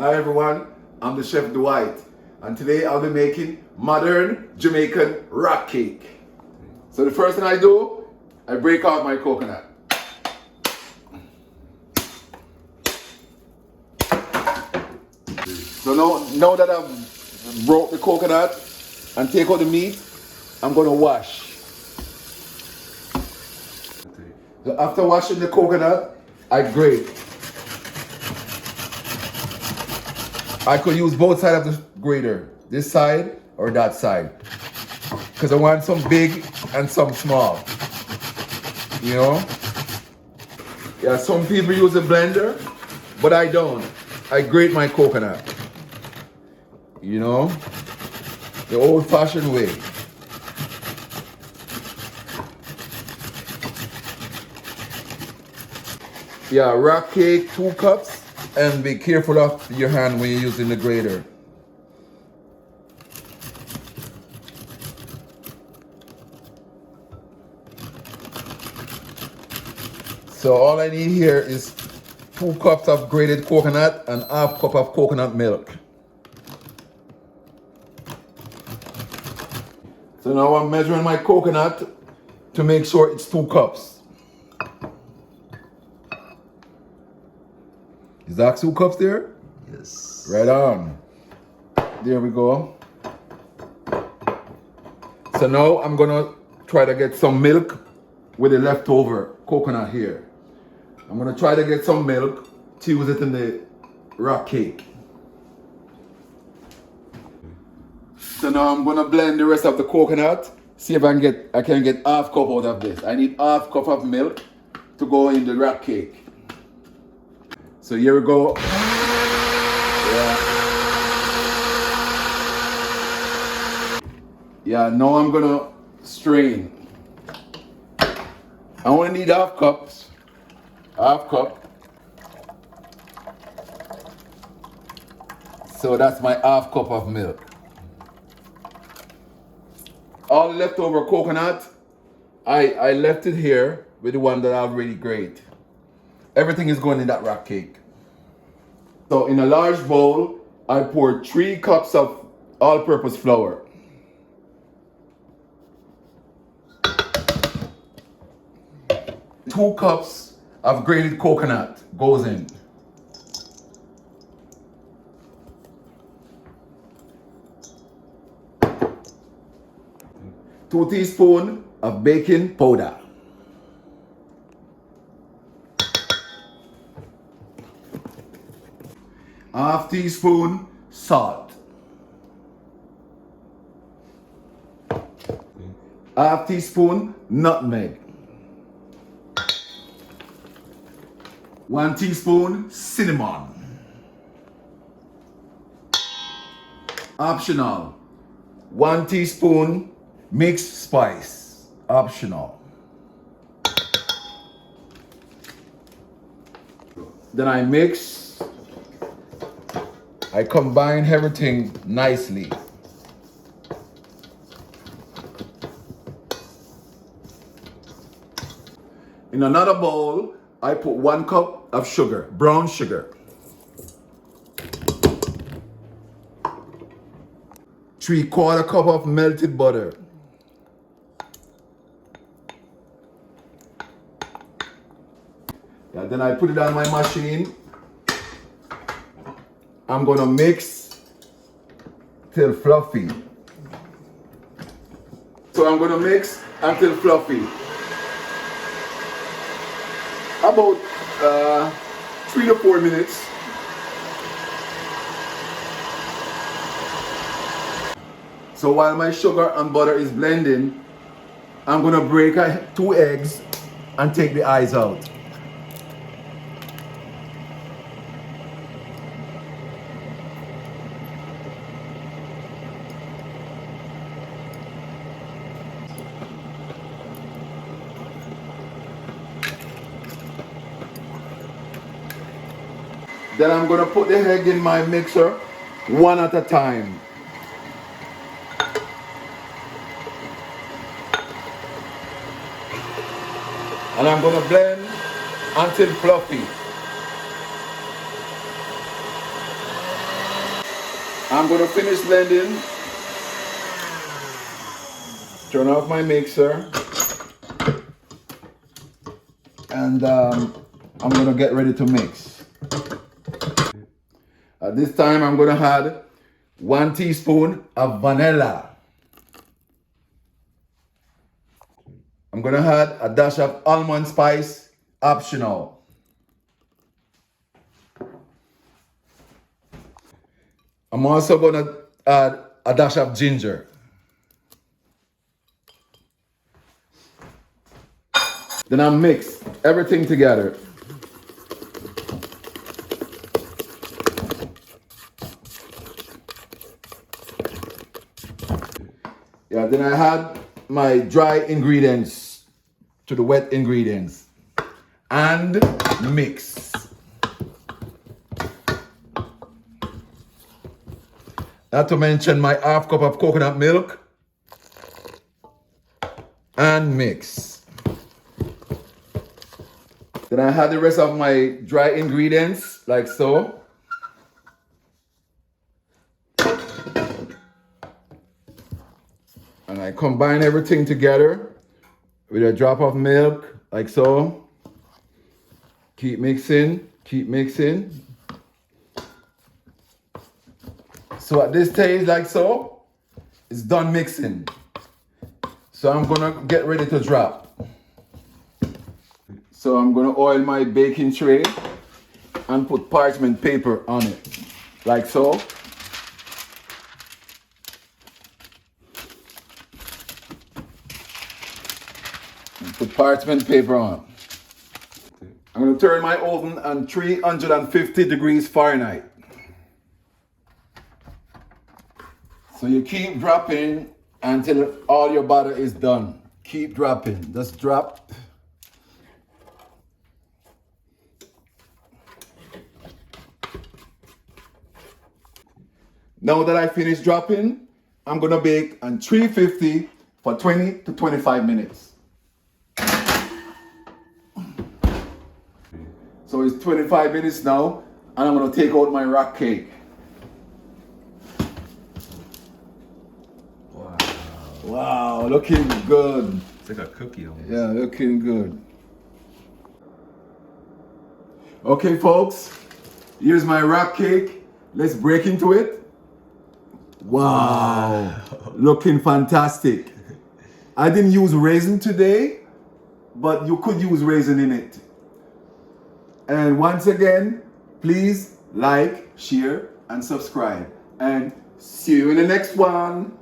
Hi everyone, I'm the Chef Dwight, and today I'll be making modern Jamaican rock cake. So the first thing I do, I break out my coconut. So now that I've broke the coconut and take out the meat, I'm gonna wash. So after washing the coconut, I grate. I could use both sides of the grater, this side or that side, because I want some big and some small, you know? Yeah, some people use a blender, but I don't. I grate my coconut, you know? The old-fashioned way. Yeah, rock cake, 2 cups. And be careful of your hand when you're using the grater. So all I need here is 2 cups of grated coconut and half cup of coconut milk. So now I'm measuring my coconut to make sure it's 2 cups. Is that 2 cups there? Yes. Right on. There we go. So now I'm gonna try to get some milk with the leftover coconut here. I'm gonna try to get some milk to use it in the rock cake. So now I'm gonna blend the rest of the coconut. See if I can get half cup out of this. I need half cup of milk to go in the rock cake. So here we go. Yeah, now I'm gonna strain. I only need half cup. So that's my half cup of milk. All leftover coconut, I left it here with the one that I already grate. Everything is going in that rock cake. So in a large bowl, I pour 3 cups of all-purpose flour. Two cups of grated coconut goes in. Two teaspoons of baking powder. Half teaspoon salt. Half teaspoon nutmeg. 1 teaspoon cinnamon. Optional. 1 teaspoon mixed spice. Optional. Then I mix. I combine everything nicely. In another bowl, I put 1 cup of sugar, brown sugar. 3/4 cup of melted butter. Yeah, then I put it on my machine. I'm gonna mix till fluffy. So I'm gonna mix until fluffy. About 3 to 4 minutes. So while my sugar and butter is blending, I'm gonna break 2 eggs and take the eyes out. Then I'm gonna put the egg in my mixer one at a time. And I'm gonna blend until fluffy. I'm gonna finish blending. Turn off my mixer. And I'm gonna get ready to mix. At this time, I'm gonna add 1 teaspoon of vanilla. I'm gonna add a dash of almond spice, optional. I'm also gonna add a dash of ginger. Then I mix everything together. Yeah, then I add my dry ingredients to the wet ingredients and mix. Not to mention my half cup of coconut milk and mix. Then I add the rest of my dry ingredients like so. And I combine everything together with a drop of milk, like so. Keep mixing, keep mixing. So at this stage, like so, it's done mixing. So I'm gonna get ready to drop. So I'm gonna oil my baking tray and put parchment paper on it, like so. Put parchment paper on. I'm going to turn my oven on 350 degrees Fahrenheit. So you keep dropping until all your butter is done. Keep dropping. Just drop. Now that I finished dropping, I'm going to bake on 350 for 20 to 25 minutes. So it's 25 minutes now, and I'm gonna take out my rock cake. Wow. Wow, looking good. It's like a cookie almost. Yeah, looking good. Okay, folks, here's my rock cake. Let's break into it. Wow, looking fantastic. I didn't use raisin today, but you could use raisin in it. And once again, please like, share, and subscribe. And see you in the next one.